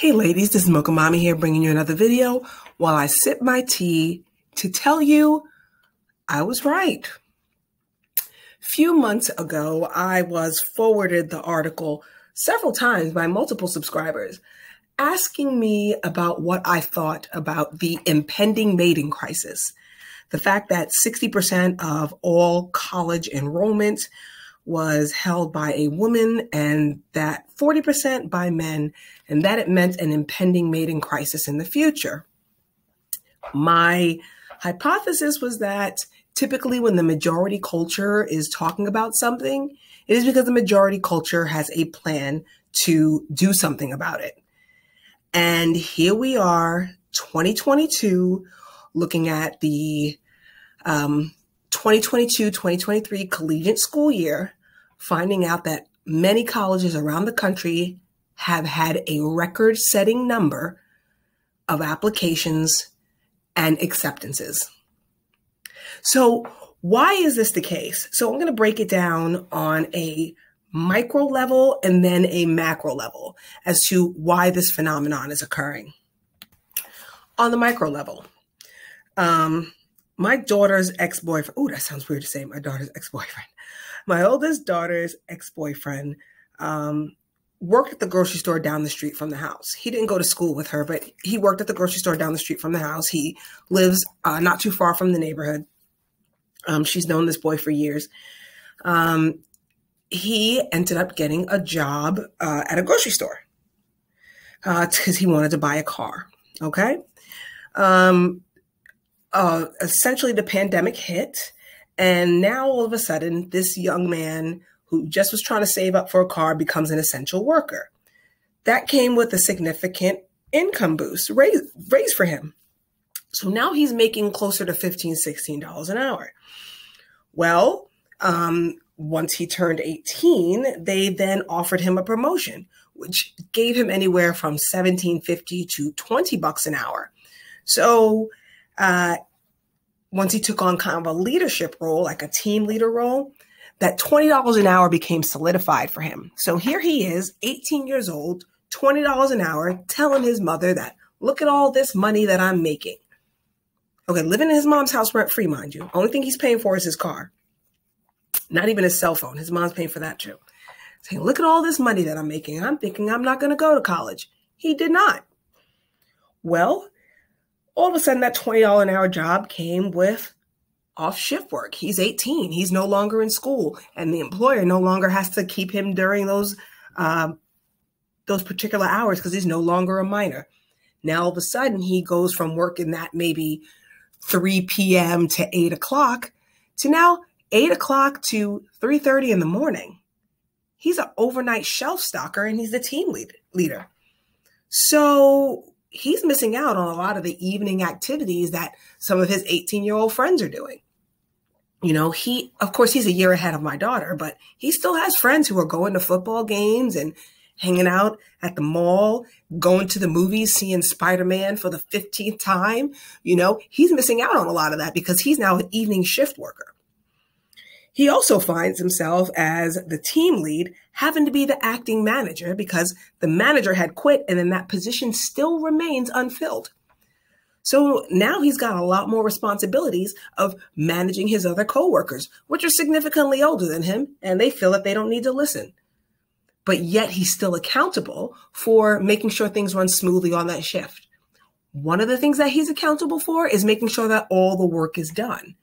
Hey ladies, this is Mocha Mommy here bringing you another video while I sip my tea to tell you I was right. A few months ago, I was forwarded the article several times by multiple subscribers asking me about what I thought about the impending mating crisis. The fact that 60% of all college enrollment was held by a woman and that 40% by men, and that it meant an impending mating crisis in the future. My hypothesis was that typically when the majority culture is talking about something, it is because the majority culture has a plan to do something about it. And here we are, 2022, looking at the 2022-2023 collegiate school year, finding out that many colleges around the country have had a record-setting number of applications and acceptances. So why is this the case? So I'm going to break it down on a micro level and then a macro level as to why this phenomenon is occurring. On the micro level, my daughter's ex-boyfriend, oh, that sounds weird to say, my daughter's ex-boyfriend. My oldest daughter's ex-boyfriend worked at the grocery store down the street from the house. He didn't go to school with her, but he worked at the grocery store down the street from the house. He lives not too far from the neighborhood. She's known this boy for years. He ended up getting a job at a grocery store because he wanted to buy a car, okay? Essentially the pandemic hit, and now all of a sudden this young man who just was trying to save up for a car becomes an essential worker. That came with a significant income boost, raise for him. So now he's making closer to $15, $16 an hour. Well, once he turned 18, they then offered him a promotion, which gave him anywhere from $17.50 to $20 an hour. So once he took on kind of a leadership role, like a team leader role, that $20 an hour became solidified for him. So here he is, 18 years old, $20 an hour, telling his mother that, look at all this money that I'm making. Okay, living in his mom's house rent-free, mind you. Only thing he's paying for is his car. Not even his cell phone. His mom's paying for that too. Saying, look at all this money that I'm making. And I'm thinking I'm not going to go to college. He did not. Well, all of a sudden that $20 an hour job came with off shift work. He's 18. He's no longer in school, and the employer no longer has to keep him during those particular hours because he's no longer a minor. Now, all of a sudden, he goes from working that maybe 3 p.m. to 8 o'clock to now 8 o'clock to 3:30 in the morning. He's an overnight shelf stocker, and he's the team leader. So he's missing out on a lot of the evening activities that some of his 18-year-old friends are doing. You know, of course, he's a year ahead of my daughter, but he still has friends who are going to football games and hanging out at the mall, going to the movies, seeing Spider-Man for the 15th time. You know, he's missing out on a lot of that because he's now an evening shift worker. He also finds himself as the team lead having to be the acting manager because the manager had quit and then that position still remains unfilled. So now he's got a lot more responsibilities of managing his other coworkers, which are significantly older than him, and they feel that they don't need to listen. But yet he's still accountable for making sure things run smoothly on that shift. One of the things that he's accountable for is making sure that all the work is done.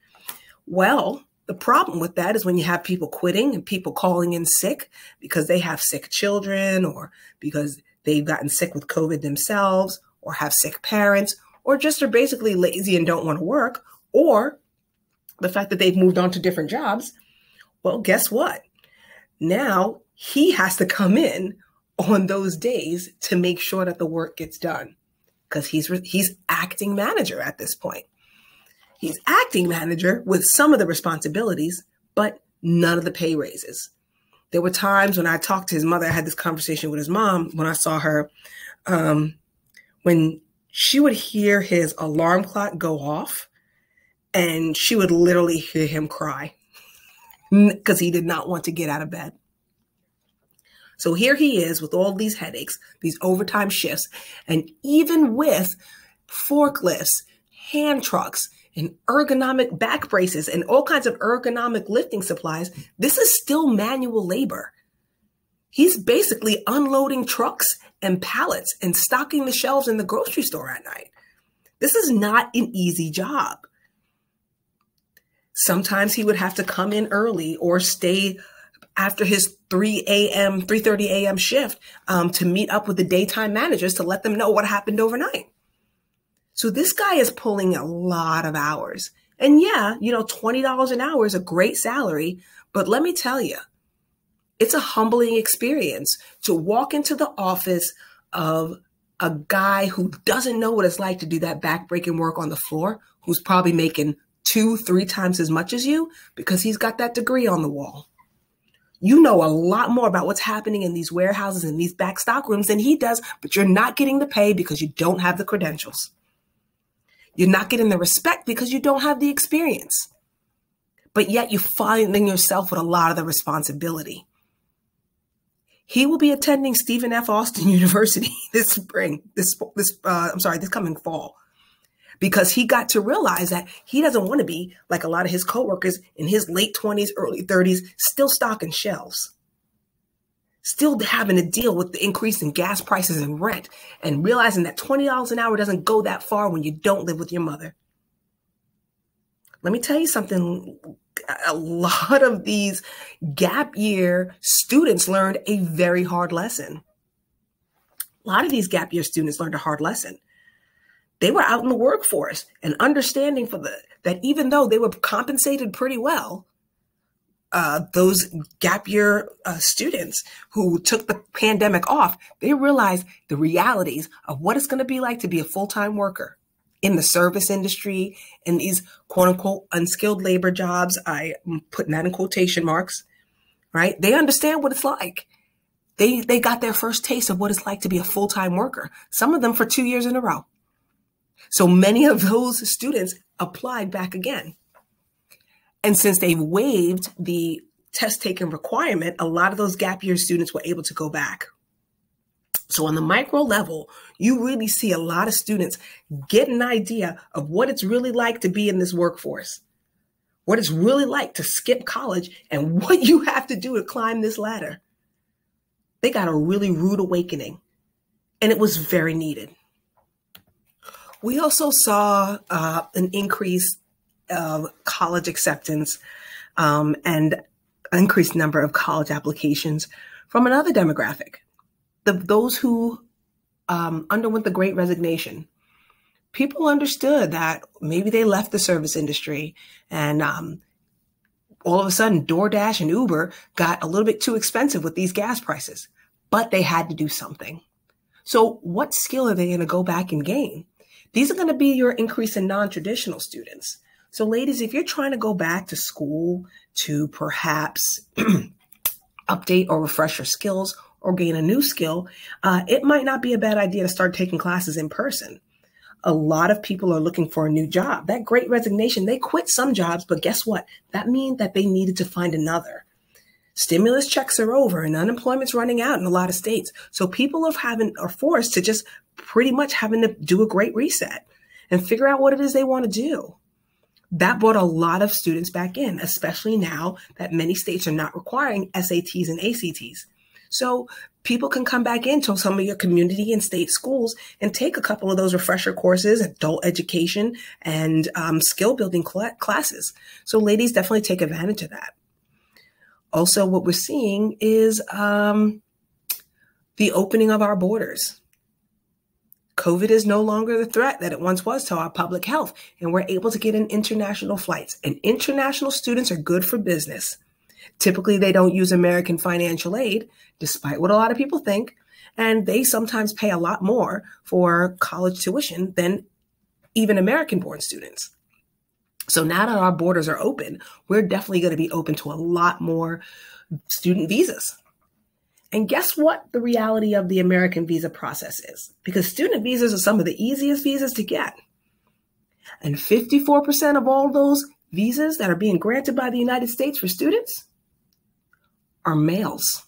Well, the problem with that is when you have people quitting and people calling in sick because they have sick children or because they've gotten sick with COVID themselves or have sick parents or just are basically lazy and don't want to work, or the fact that they've moved on to different jobs. Well, guess what? Now he has to come in on those days to make sure that the work gets done because he's acting manager at this point. He's acting manager with some of the responsibilities, but none of the pay raises. There were times when I talked to his mother, I had this conversation with his mom when I saw her, when she would hear his alarm clock go off and she would literally hear him cry because he did not want to get out of bed. So here he is with all these headaches, these overtime shifts, and even with forklifts, hand trucks, and ergonomic back braces and all kinds of ergonomic lifting supplies, this is still manual labor. He's basically unloading trucks and pallets and stocking the shelves in the grocery store at night. This is not an easy job. Sometimes he would have to come in early or stay after his 3:30 a.m. shift to meet up with the daytime managers to let them know what happened overnight. So this guy is pulling a lot of hours. And yeah, $20 an hour is a great salary, but let me tell you, it's a humbling experience to walk into the office of a guy who doesn't know what it's like to do that backbreaking work on the floor, who's probably making 2-3 times as much as you because he's got that degree on the wall. You know a lot more about what's happening in these warehouses and these back stock rooms than he does, but you're not getting the pay because you don't have the credentials. You're not getting the respect because you don't have the experience. But yet you're finding yourself with a lot of the responsibility. He will be attending Stephen F. Austin University this coming fall, because he got to realize that he doesn't want to be like a lot of his coworkers in his late 20s, early 30s, still stocking shelves, still having to deal with the increase in gas prices and rent, and realizing that $20 an hour doesn't go that far when you don't live with your mother. Let me tell you something. A lot of these gap year students learned a very hard lesson. A lot of these gap year students learned a hard lesson. They were out in the workforce and understanding that even though they were compensated pretty well, those gap year students who took the pandemic off, they realized the realities of what it's going to be like to be a full-time worker in the service industry, in these quote unquote unskilled labor jobs. I'm putting that in quotation marks, right? They understand what it's like. They got their first taste of what it's like to be a full-time worker, some of them for 2 years in a row. So many of those students applied back again. And since they waived the test taking requirement, a lot of those gap year students were able to go back. So on the micro level, you really see a lot of students get an idea of what it's really like to be in this workforce, what it's really like to skip college, and what you have to do to climb this ladder. They got a really rude awakening, and it was very needed. We also saw an increase of college acceptance and an increased number of college applications from another demographic. Those who underwent the Great Resignation. People understood that maybe they left the service industry and all of a sudden DoorDash and Uber got a little bit too expensive with these gas prices, but they had to do something. So what skill are they going to go back and gain? These are going to be your increase in non-traditional students. So ladies, if you're trying to go back to school to perhaps update or refresh your skills or gain a new skill, it might not be a bad idea to start taking classes in person. A lot of people are looking for a new job. That Great Resignation, they quit some jobs, but guess what? That means that they needed to find another. Stimulus checks are over and unemployment's running out in a lot of states. So people are forced to just pretty much having to do a great reset and figure out what it is they want to do. That brought a lot of students back in, especially now that many states are not requiring SATs and ACTs. So people can come back into some of your community and state schools and take a couple of those refresher courses, adult education, and skill building classes. So ladies, definitely take advantage of that. Also, what we're seeing is the opening of our borders. COVID is no longer the threat that it once was to our public health, and we're able to get in international flights. And international students are good for business. Typically, they don't use American financial aid, despite what a lot of people think, and they sometimes pay a lot more for college tuition than even American-born students. So now that our borders are open, we're definitely going to be open to a lot more student visas. And guess what the reality of the American visa process is? Because student visas are some of the easiest visas to get. And 54% of all those visas that are being granted by the United States for students are males.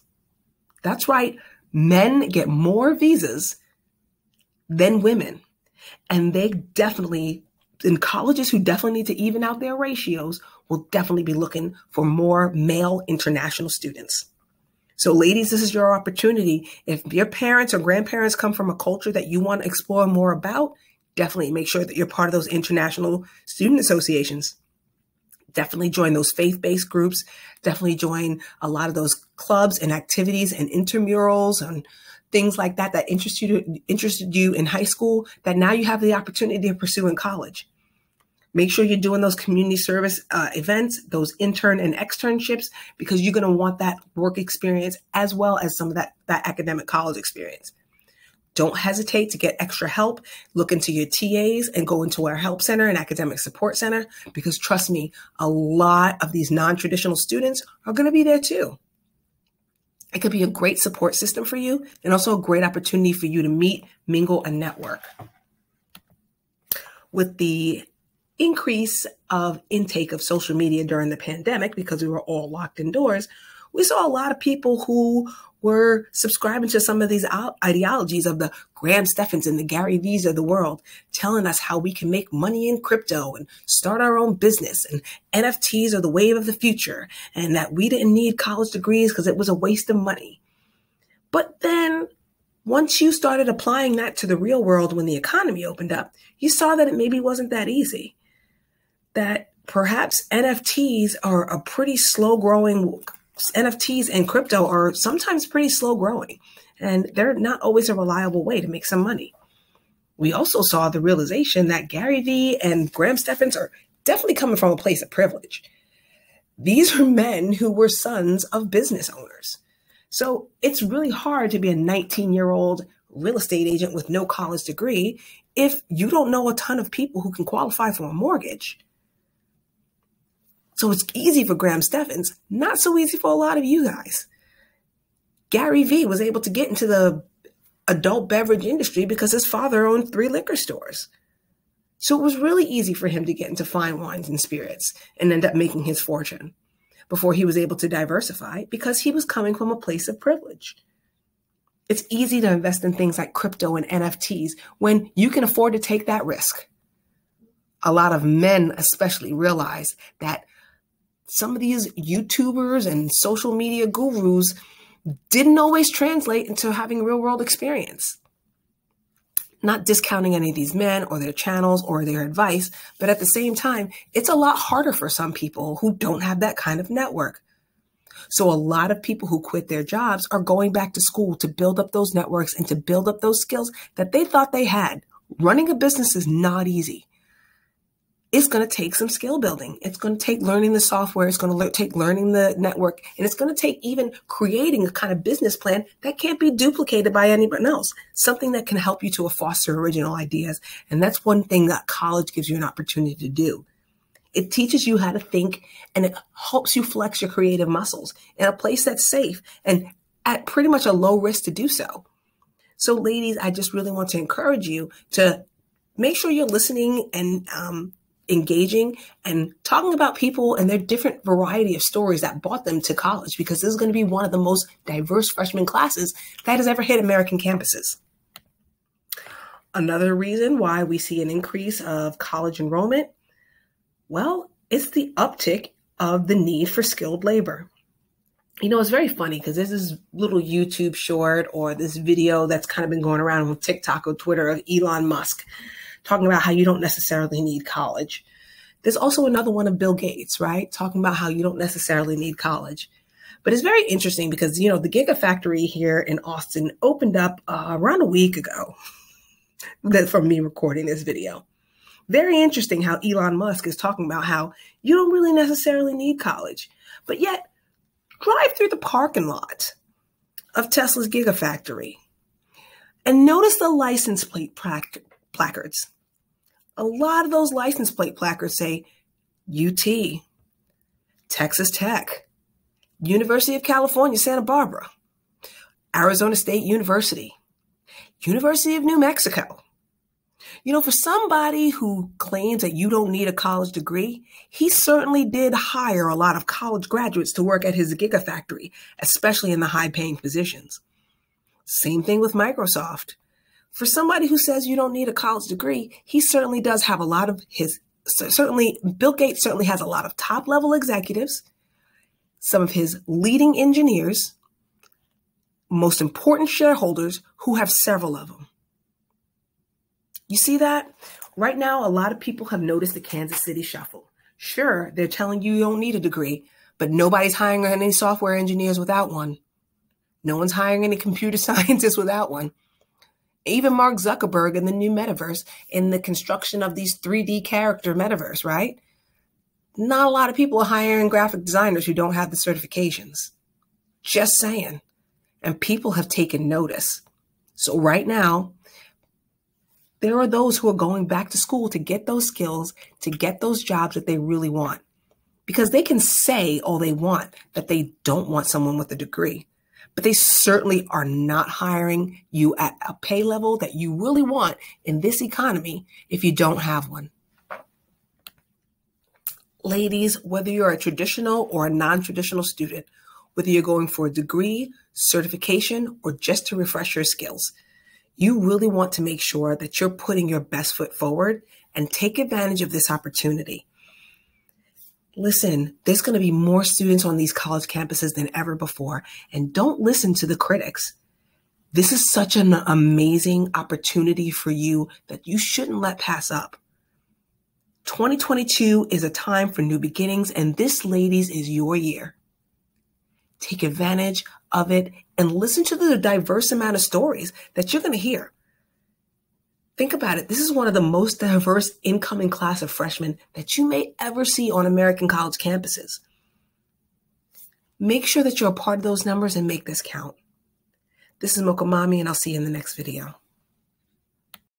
That's right. Men get more visas than women. And they definitely, in colleges who definitely need to even out their ratios, will definitely be looking for more male international students. So ladies, this is your opportunity. If your parents or grandparents come from a culture that you want to explore more about, definitely make sure that you're part of those international student associations. Definitely join those faith-based groups. Definitely join a lot of those clubs and activities and intramurals and things like that that interested you in high school that now you have the opportunity to pursue in college. Make sure you're doing those community service events, those intern and externships, because you're going to want that work experience as well as some of that academic college experience. Don't hesitate to get extra help. Look into your TAs and go into our help center and academic support center, because trust me, a lot of these non-traditional students are going to be there too. It could be a great support system for you and also a great opportunity for you to meet, mingle, and network. With the increase of intake of social media during the pandemic, because we were all locked indoors, we saw a lot of people who were subscribing to some of these ideologies of the Graham Steffens and the Gary V's of the world, telling us how we can make money in crypto and start our own business, and NFTs are the wave of the future, and that we didn't need college degrees because it was a waste of money. But then once you started applying that to the real world when the economy opened up, you saw that it maybe wasn't that easy. That perhaps NFTs are a pretty slow growing NFTs and crypto are sometimes pretty slow growing, and they're not always a reliable way to make some money. We also saw the realization that Gary Vee and Graham Steffens are definitely coming from a place of privilege. These are men who were sons of business owners. So it's really hard to be a 19-year-old real estate agent with no college degree if you don't know a ton of people who can qualify for a mortgage. So it's easy for Graham Steffens, not so easy for a lot of you guys. Gary Vee was able to get into the adult beverage industry because his father owned 3 liquor stores. So it was really easy for him to get into fine wines and spirits and end up making his fortune before he was able to diversify, because he was coming from a place of privilege. It's easy to invest in things like crypto and NFTs when you can afford to take that risk. A lot of men especially realize that some of these YouTubers and social media gurus didn't always translate into having real world experience. Not discounting any of these men or their channels or their advice, but at the same time, it's a lot harder for some people who don't have that kind of network. So a lot of people who quit their jobs are going back to school to build up those networks and to build up those skills that they thought they had. Running a business is not easy. It's going to take some skill building. It's going to take learning the software. It's going to take learning the network. And it's going to take even creating a kind of business plan that can't be duplicated by anyone else. Something that can help you to foster original ideas. And that's one thing that college gives you an opportunity to do. It teaches you how to think, and it helps you flex your creative muscles in a place that's safe and at pretty much a low risk to do so. So ladies, I just really want to encourage you to make sure you're listening and engaging and talking about people and their different variety of stories that brought them to college, because this is going to be one of the most diverse freshman classes that has ever hit American campuses. Another reason why we see an increase of college enrollment, well, it's the uptick of the need for skilled labor. You know, it's very funny because there's this little YouTube short or this video that's kind of been going around on TikTok or Twitter of Elon Musk talking about how you don't necessarily need college. There's also another one of Bill Gates, right? Talking about how you don't necessarily need college. But it's very interesting because, you know, the Gigafactory here in Austin opened up around a week ago from me recording this video. Very interesting how Elon Musk is talking about how you don't really necessarily need college, but yet drive through the parking lot of Tesla's Gigafactory and notice the license plate placards. A lot of those license plate placards say UT, Texas Tech, University of California, Santa Barbara, Arizona State University, University of New Mexico, For somebody who claims that you don't need a college degree, he certainly did hire a lot of college graduates to work at his gigafactory, especially in the high-paying positions. Same thing with Microsoft. For somebody who says you don't need a college degree, he certainly does have Bill Gates certainly has a lot of top-level executives, some of his leading engineers, most important shareholders who have several of them. You see that? Right now, a lot of people have noticed the Kansas City shuffle. Sure, they're telling you don't need a degree, but nobody's hiring any software engineers without one. No one's hiring any computer scientists without one. Even Mark Zuckerberg in the new metaverse, in the construction of these 3D character metaverse, right? Not a lot of people are hiring graphic designers who don't have the certifications. Just saying. And people have taken notice. So right now, there are those who are going back to school to get those skills, to get those jobs that they really want. Because they can say all they want that they don't want someone with a degree. But they certainly are not hiring you at a pay level that you really want in this economy if you don't have one. Ladies, whether you're a traditional or a non-traditional student, whether you're going for a degree, certification, or just to refresh your skills, you really want to make sure that you're putting your best foot forward and take advantage of this opportunity. Listen, there's going to be more students on these college campuses than ever before, and don't listen to the critics. This is such an amazing opportunity for you that you shouldn't let pass up. 2022 is a time for new beginnings, and this, ladies, is your year. Take advantage of it and listen to the diverse amount of stories that you're going to hear. Think about it. This is one of the most diverse incoming class of freshmen that you may ever see on American college campuses. Make sure that you're a part of those numbers and make this count. This is Mocha Mommy, and I'll see you in the next video.